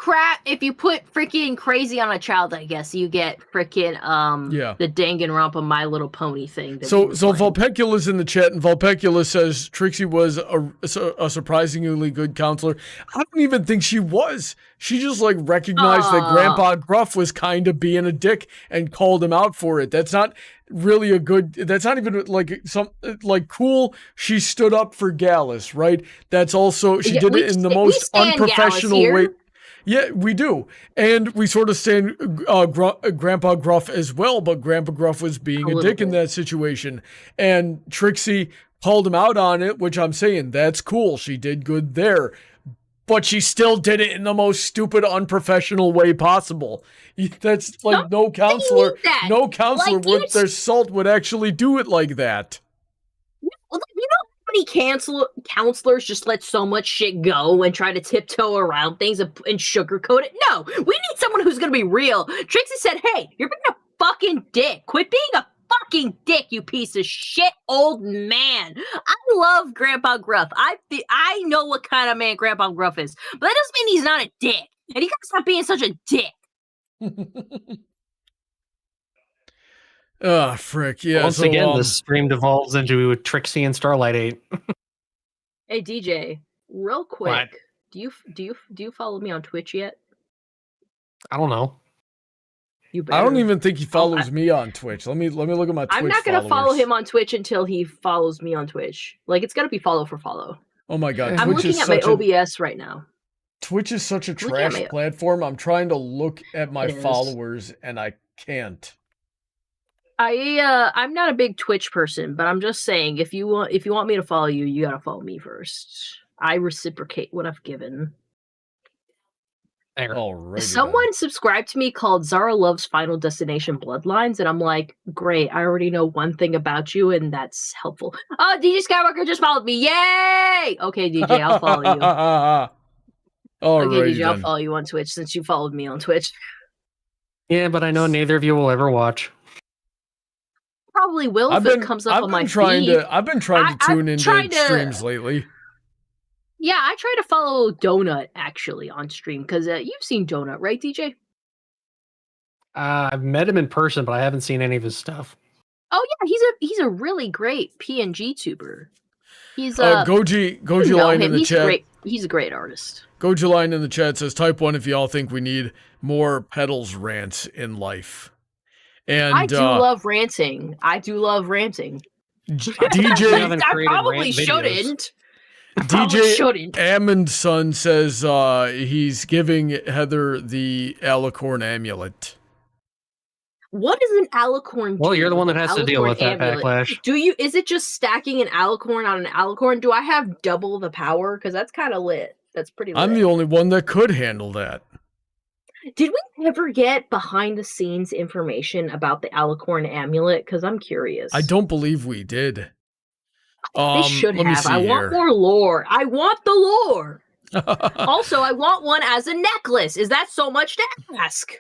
put freaking crazy on a child, I guess you get freaking the Danganronpa My Little Pony thing. So Vulpecula's in the chat, and Vulpecula says Trixie was a surprisingly good counselor. I don't even think she was. She just like recognized that Grandpa Gruff was kind of being a dick and called him out for it. That's not really that's not even like cool. She stood up for Gallus, right? That's also, she did it in the most unprofessional way. Yeah, we do. And we sort of stand Grandpa Gruff as well, but Grandpa Gruff was being a dick in that situation. And Trixie called him out on it, which I'm saying, that's cool. She did good there. But she still did it in the most stupid, unprofessional way possible. That's like no counselor like, worth their salt would actually do it like that. Well, you know, many counselors just let so much shit go and try to tiptoe around things and sugarcoat it. No, we need someone who's gonna be real. Trixie said, hey, you're being a fucking dick. Quit being a fucking dick, you piece of shit old man. I love Grandpa Gruff. I know what kind of man Grandpa Gruff is, but that doesn't mean he's not a dick. And he gotta stop being such a dick. Oh, frick. Yeah. Once again, this stream devolves into Trixie and Starlight 8. Hey, DJ, real quick. What? Do you follow me on Twitch yet? I don't know. You better. I don't even think he follows me on Twitch. Let me look at my Twitch I'm not going to followers. follow him on Twitch until he follows me on Twitch. Like, it's got to be follow for follow. Oh my God. I'm looking at my OBS right now. Twitch is such a trash platform. I'm trying to look at my followers and I can't. I'm not a big Twitch person, but I'm just saying, if you want me to follow you, you gotta follow me first. I reciprocate what I've given. Someone subscribed to me called Zara Loves Final Destination Bloodlines, and I'm like, great, I already know one thing about you, and that's helpful. Oh, DJ Skywalker just followed me. Yay! Okay, DJ, I'll follow you. Okay, DJ, I'll follow you on Twitch since you followed me on Twitch. Yeah, but I know neither of you will ever watch. Probably will if it comes up on my feed. I've been trying to tune into streams lately. Yeah, I try to follow Donut actually on stream because you've seen Donut, right, DJ? I've met him in person, but I haven't seen any of his stuff. Oh yeah, he's a really great PNG tuber. He's Goji line in the chat. He's a great artist. Gojaline in the chat says, type 1 if y'all think we need more Petals rants in life. And I do love ranting. DJ I probably shouldn't. DJ Ammond's son says he's giving Heather the Alicorn amulet. What is an alicorn? Well, you're the one that has to deal with that backlash. Is it just stacking an alicorn on an alicorn? Do I have double the power? Because that's kind of lit. That's pretty lit. I'm the only one that could handle that. Did we ever get behind the scenes information about the alicorn amulet? Because I'm curious. I don't believe we did. They should have. I want more lore. I want the lore. Also, I want one as a necklace. Is that so much to ask?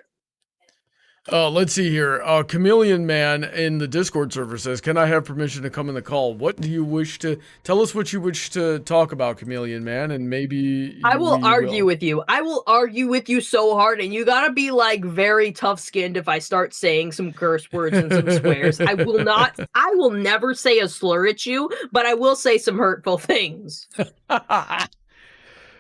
Let's see here. Chameleon Man in the Discord server says, can I have permission to come in the call? What do you wish to... Tell us what you wish to talk about, Chameleon Man, and maybe... I will argue with you. I will argue with you so hard, and you gotta be, like, very tough-skinned if I start saying some curse words and some swears. I will never say a slur at you, but I will say some hurtful things.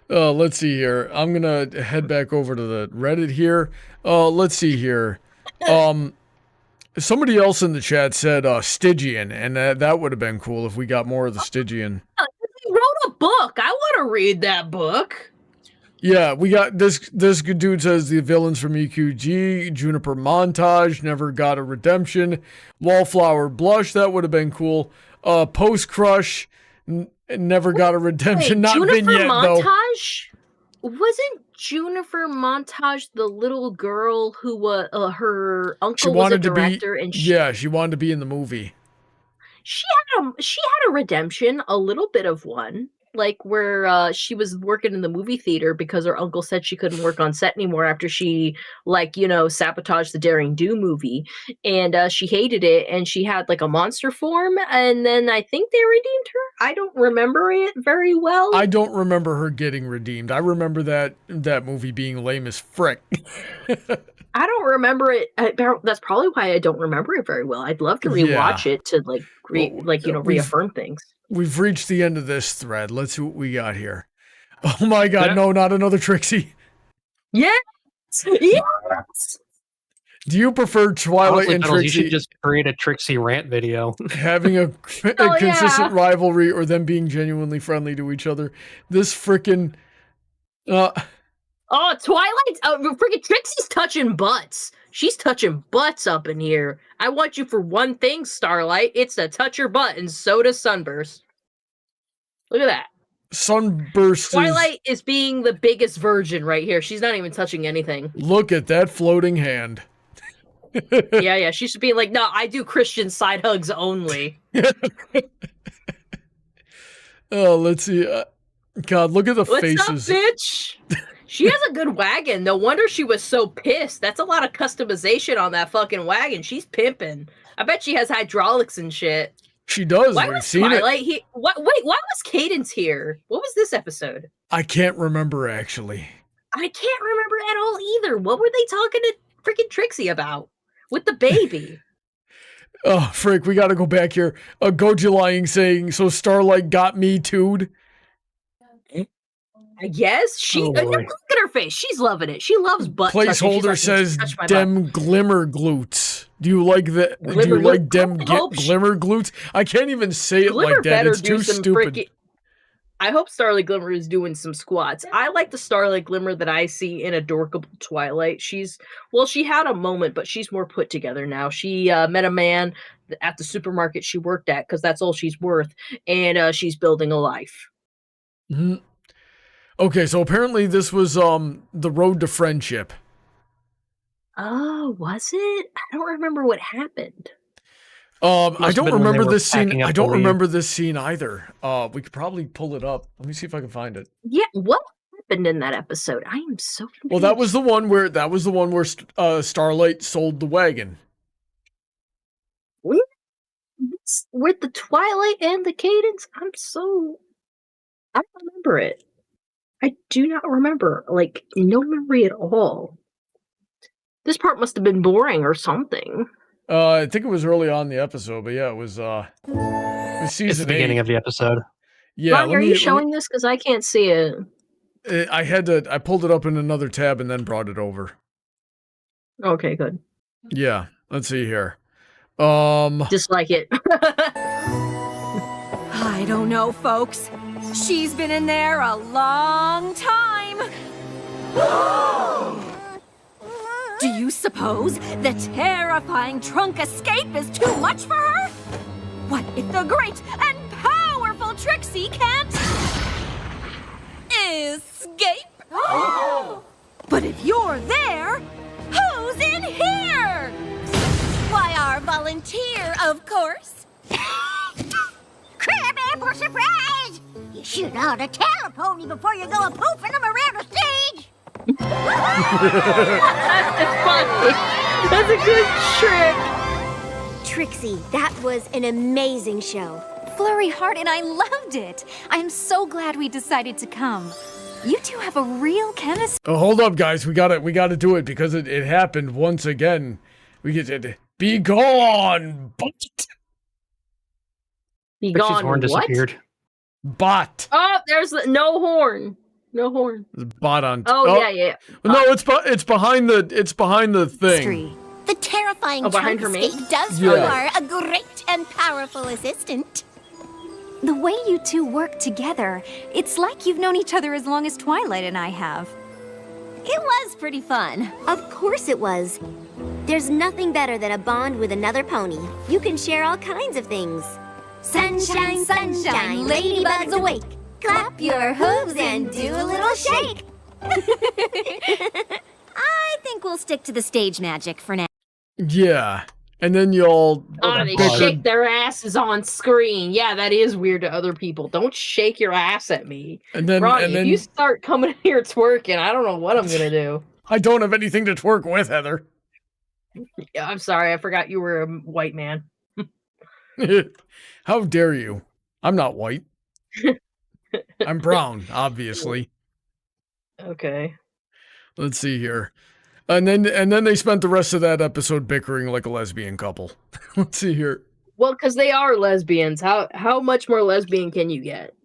Let's see here. I'm gonna head back over to the Reddit here. Let's see here. Somebody else in the chat said Stygian, and that would have been cool if we got more of the Stygian. He wrote a book. I want to read that book. Yeah, we got this good dude says the villains from EQG, Juniper Montage, never got a redemption. Wallflower Blush, that would have been cool. Post Crush, never got a redemption. Not Juniper vignette Montage? though. Wasn't Juniper Montage the little girl who was her uncle was a director and she wanted to be in the movie. She had a redemption, a little bit of one, like where she was working in the movie theater because her uncle said she couldn't work on set anymore after she sabotaged the Daring Do movie, and she hated it, and she had like a monster form, and then I think they redeemed her. I don't remember it very well. I don't remember her getting redeemed. I remember that movie being lame as frick. I don't remember it. That's probably why I don't remember it very well. I'd love to rewatch it to reaffirm things. We've reached the end of this thread. Let's see what we got here. Oh my god, no, not another Trixie. Yes! Yes! Do you prefer Twilight and Trixie? You should just create a Trixie rant video. Having a consistent rivalry or them being genuinely friendly to each other. This frickin'... Oh, Twilight! Freaking Trixie's touching butts. She's touching butts up in here. I want you for one thing, Starlight. It's to touch your butt, and so does Sunburst. Look at that. Sunburst Twilight is being the biggest virgin right here. She's not even touching anything. Look at that floating hand. Yeah. She should be like, no, I do Christian side hugs only. Oh, let's see. God, look at the faces. What's up, bitch? She has a good wagon. No wonder she was so pissed. That's a lot of customization on that fucking wagon. She's pimping. I bet she has hydraulics and shit. She does. Why was Twilight here? Why was Cadence here? What was this episode? I can't remember, actually. I can't remember at all either. What were they talking to freaking Trixie about? With the baby? Oh, frick, we gotta go back here. Goji lying saying, so Starlight got me too'd. I guess look at her face. She's loving it. She loves butt. Placeholder says dem glimmer glutes. Do you like that? Do you like dem glimmer glutes? I can't even say it like that. It's too stupid. I hope Starlight Glimmer is doing some squats. I like the Starlight Glimmer that I see in Adorable Twilight. She had a moment, but she's more put together now. She met a man at the supermarket she worked at because that's all she's worth, and she's building a life. Mm-hmm. Okay, so apparently this was the road to friendship. Oh, was it? I don't remember what happened. I don't remember this scene. I don't remember this scene either. We could probably pull it up. Let me see if I can find it. Yeah, what happened in that episode? I am so confused. Well, that was the one where Starlight sold the wagon. With the Twilight and the Cadence, I don't remember it. I do not remember. Like, no memory at all. This part must have been boring or something. I think it was early on in the episode, but yeah, it was season 8. It's the beginning of the episode. Yeah, Ronnie, are you showing this? Because I can't see it. I pulled it up in another tab and then brought it over. Okay, good. Yeah, let's see here. Dislike it. I don't know, folks. She's been in there a long time. Do you suppose the terrifying trunk escape is too much for her? What if the great and powerful Trixie can't escape? But if you're there, who's in here? Why, our volunteer, of course. Crab apple surprise! You should ought to tell a pony before you go a-poofing them around the stage! That's funny. That's a good trick. Trixie, that was an amazing show. Flurry Heart and I loved it. I'm so glad we decided to come. You two have a real chemistry. Oh, hold up, guys. We gotta do it because it happened once again. We get to be gone, bot. Be Trixie's gone. horn What? disappeared. Bot. Oh, there's no horn. No horn. Bot on. Oh, yeah. No, it's behind the thing. The terrifying behind trunk her mate? escape does Yeah. require a great and powerful assistant. The way you two work together, it's like you've known each other as long as Twilight and I have. It was pretty fun. Of course it was. There's nothing better than a bond with another pony. You can share all kinds of things. Sunshine, sunshine, ladybugs awake. Clap your hooves and do a little shake. I think we'll stick to the stage magic for now. Yeah, and then y'all. They shake their asses on screen. Yeah, that is weird to other people. Don't shake your ass at me. And then, Ronnie, and then if you start coming in here twerking, I don't know what I'm gonna do. I don't have anything to twerk with, Heather. Yeah, I'm sorry, I forgot you were a white man. How dare you? I'm not white. I'm brown, obviously. Okay. Let's see here. And then they spent the rest of that episode bickering like a lesbian couple. Let's see here. Well, because they are lesbians. How much more lesbian can you get?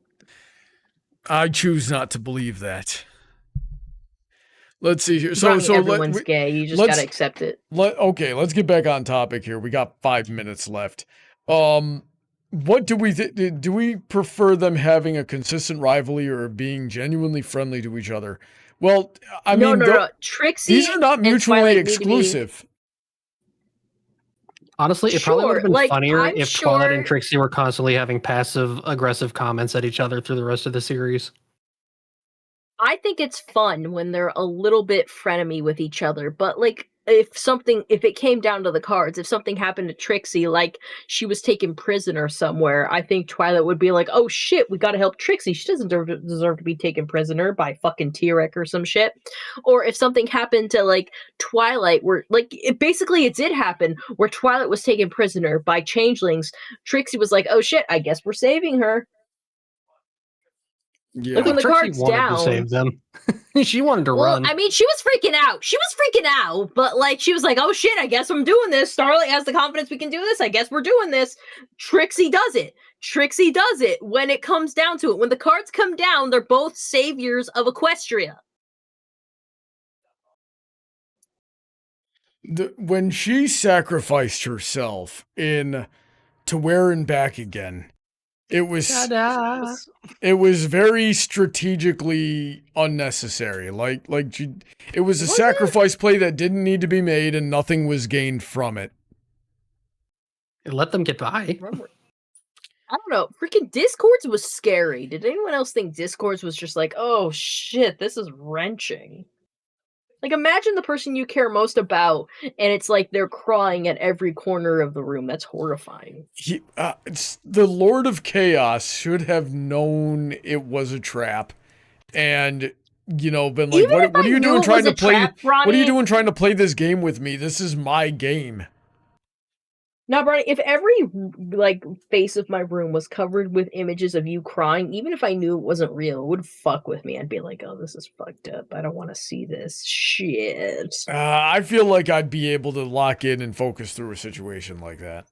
I choose not to believe that. Let's see here. Ronnie, everyone's gay. You just gotta accept it. Okay, let's get back on topic here. We got 5 minutes left. What do we do? We prefer them having a consistent rivalry or being genuinely friendly to each other? Well, I mean, no. Trixie, these are not mutually exclusive. Honestly, it probably would have been funnier I'm if Twilight and Trixie were constantly having passive-aggressive comments at each other through the rest of the series. I think it's fun when they're a little bit frenemy with each other, but like if it came down to the cards, if something happened to Trixie, like she was taken prisoner somewhere, I think Twilight would be like, oh shit, we gotta help Trixie. She doesn't deserve to be taken prisoner by fucking T-Rex or some shit. Or if something happened to like Twilight, where like it did happen, where Twilight was taken prisoner by changelings, Trixie was like, oh shit, I guess we're saving her. Yeah. Like when the Trixie card's wanted down, to save them. She wanted to run. I mean, she was freaking out. But like, she was like, "Oh shit! I guess I'm doing this." Starlight has the confidence we can do this. I guess we're doing this. Trixie does it. When it comes down to it. When the cards come down, they're both saviors of Equestria. When she sacrificed herself to wear and back again. It was very strategically unnecessary. It was a sacrifice play that didn't need to be made, and nothing was gained from it. It let them get by. I don't know. Freaking Discords was scary. Did anyone else think Discords was just like, oh shit, this is wrenching? Like, imagine the person you care most about, and it's like they're crying at every corner of the room. That's horrifying. The Lord of Chaos should have known it was a trap, and been like, "What are you doing trying to play? What are you doing trying to play this game with me? This is my game." Now, Brony, if every face of my room was covered with images of you crying, even if I knew it wasn't real, it would fuck with me. I'd be like, "Oh, this is fucked up. I don't want to see this shit." I feel like I'd be able to lock in and focus through a situation like that.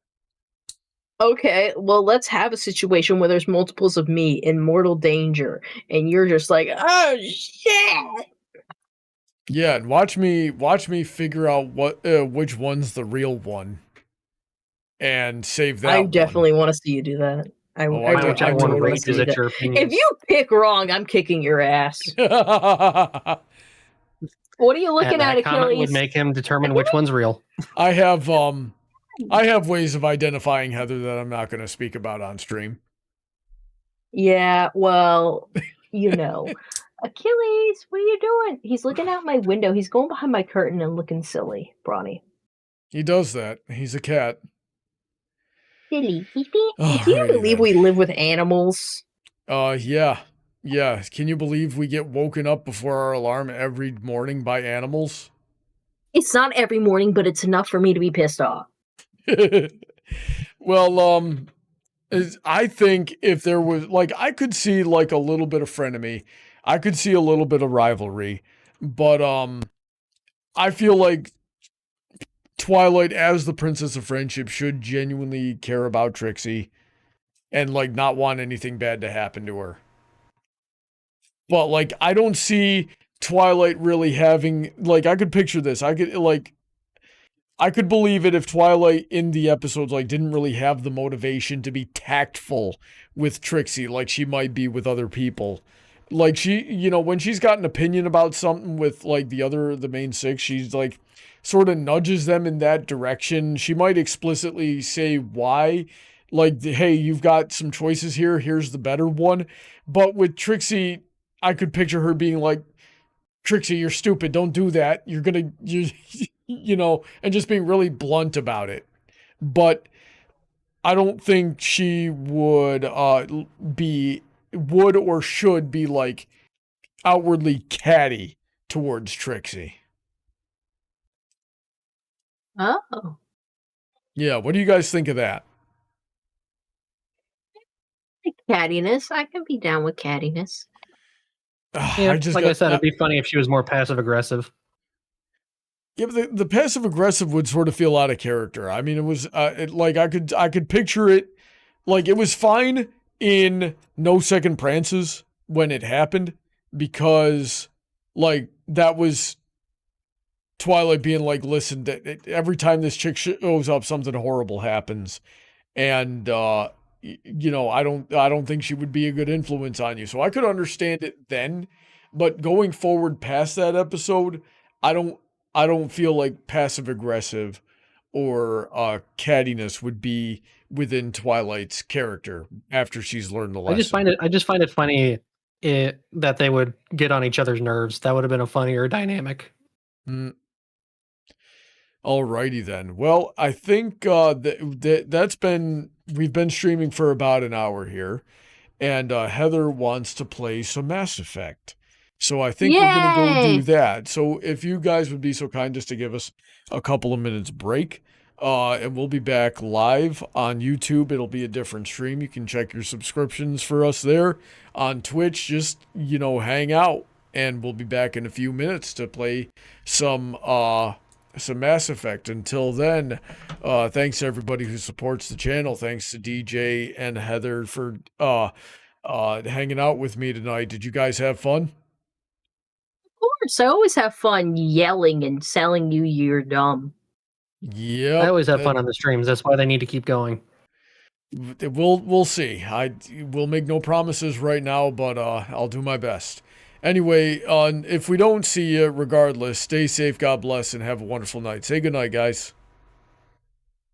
Okay, well, let's have a situation where there's multiples of me in mortal danger, and you're just like, oh shit! Yeah, and watch me figure out which one's the real one, and save that. I definitely want to see you do that. I want to totally see that. If you pick wrong, I'm kicking your ass. What are you looking at, Achilles? Comment would make him determine which one's real. I have ways of identifying Heather that I'm not going to speak about on stream. Yeah, well, you know. Achilles, what are you doing? He's looking out my window. He's going behind my curtain and looking silly, Brony. He does that. He's a cat. Silly. Do you believe we live with animals? Yeah. Yeah. Can you believe we get woken up before our alarm every morning by animals? It's not every morning, but it's enough for me to be pissed off. Well, I think if there was, like, I could see, like, a little bit of frenemy. I could see a little bit of rivalry. But, I feel like Twilight, as the Princess of Friendship, should genuinely care about Trixie and, like, not want anything bad to happen to her. But, like, I don't see Twilight really having, like, I could picture this. I could believe it if Twilight in the episodes, like, didn't really have the motivation to be tactful with Trixie like she might be with other people. Like, she, you know, when she's got an opinion about something with, like, the main six, she's, like, sort of nudges them in that direction. She might explicitly say why. Like, hey, you've got some choices here. Here's the better one. But with Trixie, I could picture her being like, Trixie, you're stupid. Don't do that. You're gonna, you know, and just being really blunt about it. But I don't think she would would or should be, like, outwardly catty towards Trixie. Oh. Yeah, what do you guys think of that? Cattiness. I can be down with cattiness. Yeah, I said, it'd be funny if she was more passive-aggressive. Yeah, but the passive-aggressive would sort of feel out of character. I mean, it was, like, I could picture it, like, it was fine in No Second Prances when it happened, because, like, that was Twilight being like, listen, every time this chick shows up, something horrible happens, and, you know, I don't think she would be a good influence on you. So I could understand it then, but going forward past that episode, I don't feel like passive-aggressive or cattiness would be within Twilight's character after she's learned the lesson. I just find it funny that they would get on each other's nerves. That would have been a funnier dynamic. Alrighty then. Well, I think we've been streaming for about an hour here, and Heather wants to play some Mass Effect. So I think we're going to go do that. So if you guys would be so kind just to give us a couple of minutes break, and we'll be back live on YouTube. It'll be a different stream. You can check your subscriptions for us there. On Twitch, just, you know, hang out, and we'll be back in a few minutes to play some Mass Effect. Until then, thanks to everybody who supports the channel. Thanks to DJ and Heather for hanging out with me tonight. Did you guys have fun? Of course, I always have fun yelling and telling you you're dumb. Yeah, I always have fun on the streams. That's why they need to keep going. We'll see. I will make no promises right now, but I'll do my best. Anyway, if we don't see you, regardless, stay safe, God bless, and have a wonderful night. Say goodnight, guys.